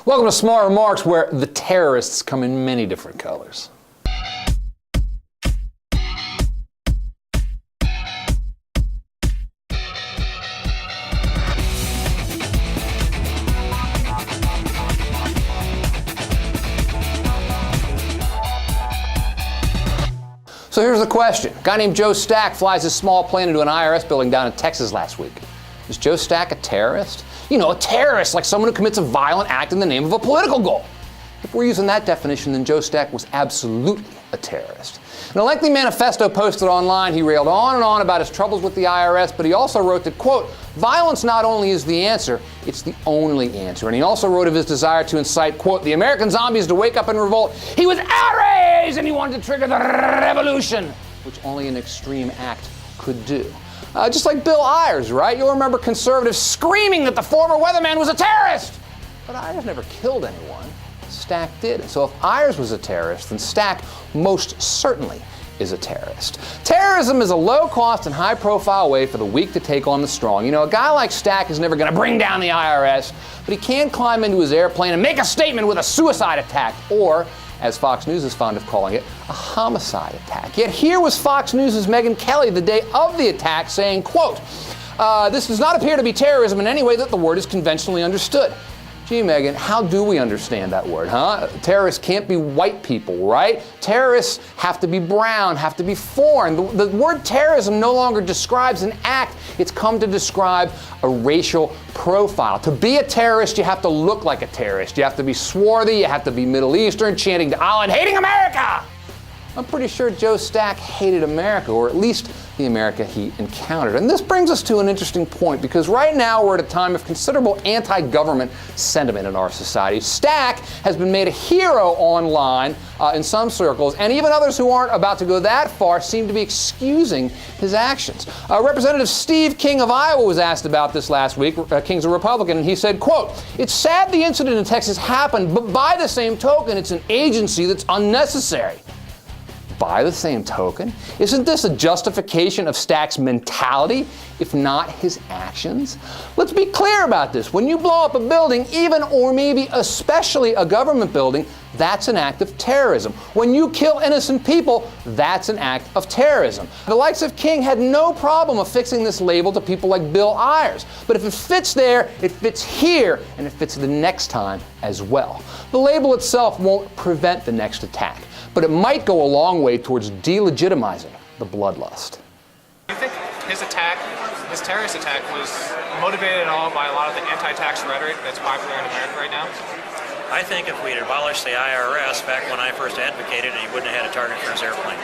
Welcome to Smart Remarks, where the terrorists come in many different colors. So here's the question. A guy named Joe Stack flies a small plane into an IRS building down in Texas last week. Is Joe Stack a terrorist? You know, a terrorist, like someone who commits a violent act in the name of a political goal. If we're using that definition, then Joe Stack was absolutely a terrorist. In a lengthy manifesto posted online, he railed on and on about his troubles with the IRS, but he also wrote that, quote, violence not only is the answer, it's the only answer. And he also wrote of his desire to incite, quote, the American zombies to wake up and revolt. He was outraged and he wanted to trigger the revolution, which only an extreme act could do. Just like Bill Ayers, right? You'll remember conservatives screaming that the former weatherman was a terrorist. But Ayers never killed anyone. Stack did. And so if Ayers was a terrorist, then Stack most certainly is a terrorist. Terrorism is a low-cost and high-profile way for the weak to take on the strong. You know, a guy like Stack is never going to bring down the IRS, but he can climb into his airplane and make a statement with a suicide attack, or, as Fox News is fond of calling it, a homicide attack. Yet here was Fox News' Megyn Kelly the day of the attack saying, quote, this does not appear to be terrorism in any way that the word is conventionally understood. Gee, Megyn, how do we understand that word, huh? Terrorists can't be white people, right? Terrorists have to be brown, have to be foreign. The word terrorism no longer describes an act. It's come to describe a racial profile. To be a terrorist, you have to look like a terrorist. You have to be swarthy, you have to be Middle Eastern, chanting to Allah and hating America! I'm pretty sure Joe Stack hated America, or at least the America he encountered. And this brings us to an interesting point, because right now we're at a time of considerable anti-government sentiment in our society. Stack has been made a hero online in some circles, and even others who aren't about to go that far seem to be excusing his actions. Representative Steve King of Iowa was asked about this last week. King's a Republican, and he said, quote, it's sad the incident in Texas happened, but by the same token, it's an agency that's unnecessary. By the same token, isn't this a justification of Stack's mentality, if not his actions? Let's be clear about this. When you blow up a building, even or maybe especially a government building, that's an act of terrorism. When you kill innocent people, that's an act of terrorism. The likes of King had no problem affixing this label to people like Bill Ayers. But if it fits there, it fits here, and it fits the next time as well. The label itself won't prevent the next attack, but it might go a long way towards delegitimizing the bloodlust. Do you think his attack, his terrorist attack, was motivated at all by a lot of the anti-tax rhetoric that's popular in America right now? I think if we'd abolished the IRS back when I first advocated it, he wouldn't have had a target for his airplane.